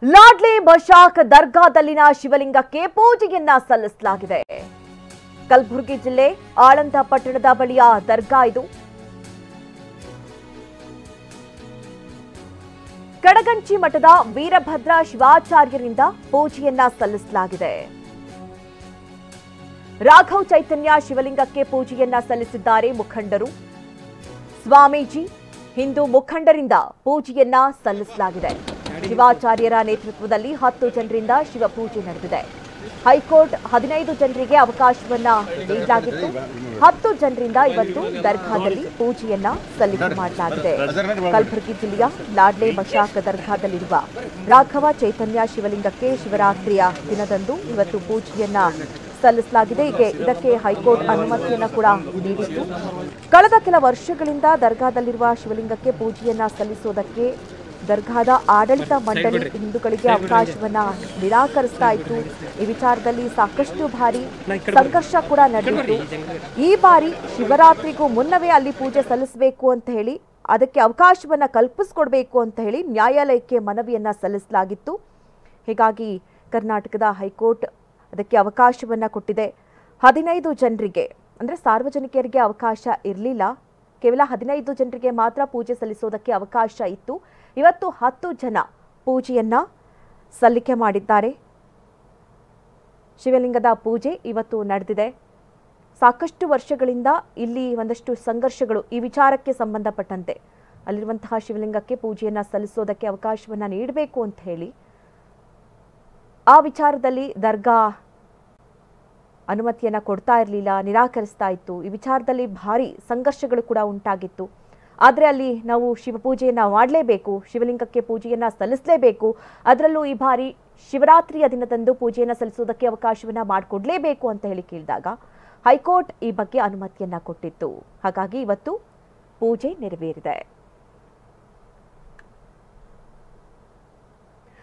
Lordly ಬಶಾಕ್ ದರ್ಗಾದಲ್ಲಿನ ಶಿವಲಿಂಗಕ್ಕೆ ಪೂಜೆಯನ್ನ ಸಲ್ಲಿಸಲಾಗಿದೆ. ಕಲಬುರಗಿ ಜಿಲ್ಲೆ ಆಳಂದ ಪಟ್ಟಣದ ಬಳಿಯ ದರ್ಗಾ ಇದು. ಕಡಗಂಚಿ ಮಠದ ವೀರಭದ್ರ ಶಿವಾಚಾರ್ಯರಿಂದ ಪೂಜೆಯನ್ನ ಸಲ್ಲಿಸಲಾಗಿದೆ. ರಾಘವ್ ಚೈತನ್ಯ ಶಿವಲಿಂಗಕ್ಕೆ ಪೂಜೆಯನ್ನ ಸಲ್ಲಿಸಿದ್ದಾರೆ ಮುಖಂಡರು. ಸ್ವಾಮೀಜಿ, ಹಿಂದೂ ಮುಖಂಡರಿಂದ ಪೂಜೆಯನ್ನ ಸಲ್ಲಿಸಲಾಗಿದೆ. ಶಿವಾಚಾರ್ಯರ ನೇತೃತ್ವದಲ್ಲಿ 10 ಜನರಿಂದ ಶಿವಪೂಜೆ ನಡೆದಿದೆ. ಹೈಕೋರ್ಟ್ 15 ಜನರಿಗೆ ಅವಕಾಶವನ್ನ ನೀಡಲಾಗಿತ್ತು. 10 ಜನರಿಂದ ಇವತ್ತು ದರ್ಗಾದಲ್ಲಿ ಪೂಜೆಯನ್ನ ಸಲ್ಲಿಕೆ ಮಾಡಲಾಗಿದೆ. ಕಲಬುರಗಿ ಜಿಲ್ಲೆಯ ಲಾಡ್ಲೆ ಬಶಾಕ್ ದರ್ಗಾದಲ್ಲಿರುವ ರಾಘವ ಚೈತನ್ಯ ಶಿವಲಿಂಗಕ್ಕೆ ಶಿವರಾತ್ರಿಯ ದಿನದಂದು ಇವತ್ತು ಪೂಜೆಯನ್ನ ಸಲ್ಲಿಸಲಾಗಿದೆ. ಇದಕ್ಕೆ ಹೈಕೋರ್ಟ್ ಅನುಮತಿಯನ್ನ ಕೂಡ ನೀಡಿತ್ತು. ಕಳೆದ ಕೆಲ ವರ್ಷಗಳಿಂದ ದರ್ಗಾದಲ್ಲಿರುವ ಶಿವಲಿಂಗಕ್ಕೆ ಪೂಜೆಯನ್ನ ಸಲ್ಲಿಸುವುದಕ್ಕೆ ದರ್ಗಾದ ಆಡಳಿತ ಮಂಡಳಿ ಹಿಂದೂಗಳಿಗೆ ಅವಕಾಶವನ್ನ ನಿರಾಕರಿಸ್ತಾ ಇತ್ತು. ಈ ವಿಚಾರದಲ್ಲಿ ಸಾಕಷ್ಟು ಬಾರಿ ಸಂಘರ್ಷ ಕೂಡ ನಡೆಯಿತು. ಈ ಬಾರಿ ಶಿವರಾತ್ರಿಗೂ ಮುನ್ನವೇ ಅಲ್ಲಿ ಪೂಜೆ ಸಲ್ಲಿಸಬೇಕು ಅಂತ ಹೇಳಿ, ಅದಕ್ಕೆ ಅವಕಾಶವನ್ನ ಕಲ್ಪಿಸಿಕೊಡ್ಬೇಕು ಅಂತ ಹೇಳಿ ನ್ಯಾಯಾಲಯಕ್ಕೆ ಮನವಿಯನ್ನ ಸಲ್ಲಿಸಲಾಗಿತ್ತು. ಹೀಗಾಗಿ ಕರ್ನಾಟಕದ ಹೈಕೋರ್ಟ್ ಅದಕ್ಕೆ ಅವಕಾಶವನ್ನ ಕೊಟ್ಟಿದೆ. 15 ಜನರಿಗೆ ಅಂದ್ರೆ ಸಾರ್ವಜನಿಕರಿಗೆ ಅವಕಾಶ ಇರಲಿಲ್ಲ. ಕೇವಲ 15 ಜನರಿಗೆ ಮಾತ್ರ ಪೂಜೆ ಸಲ್ಲಿಸೋದಕ್ಕೆ ಅವಕಾಶ ಇತ್ತು. ಇವತ್ತು 10 ಜನ ಪೂಜೆಯನ್ನ ಸಲ್ಲಿಕೆ ಮಾಡಿದ್ದಾರೆ. ಶಿವಲಿಂಗದ ಪೂಜೆ ಇವತ್ತು ನಡೆದಿದೆ. ಸಾಕಷ್ಟು ವರ್ಷಗಳಿಂದ ಇಲ್ಲಿ ಒಂದಷ್ಟು ಸಂಘರ್ಷಗಳು ಈ ವಿಚಾರಕ್ಕೆ ಸಂಬಂಧಪಟ್ಟಂತೆ ಅಲ್ಲಿರುವಂತಹ ಶಿವಲಿಂಗಕ್ಕೆ ಪೂಜೆಯನ್ನ ಸಲ್ಲಿಸೋದಕ್ಕೆ ಅವಕಾಶವನ್ನ ನೀಡಬೇಕು ಅಂತ ಹೇಳಿ ಆ ವಿಚಾರದಲ್ಲಿ ದರ್ಗಾ ಅನುಮತಿಯನ್ನ ಕೊಡ್ತಾ ಇರಲಿಲ್ಲ, ನಿರಾಕರಿಸ್ತಾ ಇತ್ತು. ಈ ವಿಚಾರದಲ್ಲಿ ಭಾರಿ ಸಂಘರ್ಷಗಳು ಕೂಡ ಉಂಟಾಗಿತ್ತು. ಆದರೆ ಅಲ್ಲಿ ನಾವು ಶಿವಪೂಜೆಯನ್ನ ಮಾಡಲೇಬೇಕು, ಶಿವಲಿಂಗಕ್ಕೆ ಪೂಜೆಯನ್ನ ಸಲ್ಲಿಸಲೇಬೇಕು, ಅದರಲ್ಲೂ ಈ ಬಾರಿ ಶಿವರಾತ್ರಿಯ ದಿನದಂದು ಪೂಜೆಯನ್ನ ಸಲ್ಲಿಸುವುದಕ್ಕೆ ಅವಕಾಶವನ್ನ ಮಾಡಿಕೊಡ್ಲೇಬೇಕು ಅಂತ ಹೇಳಿ ಕೇಳಿದಾಗ ಹೈಕೋರ್ಟ್ ಈ ಬಗ್ಗೆ ಅನುಮತಿಯನ್ನ ಕೊಟ್ಟಿತ್ತು. ಹಾಗಾಗಿ ಇವತ್ತು ಪೂಜೆ ನೆರವೇರಿದೆ.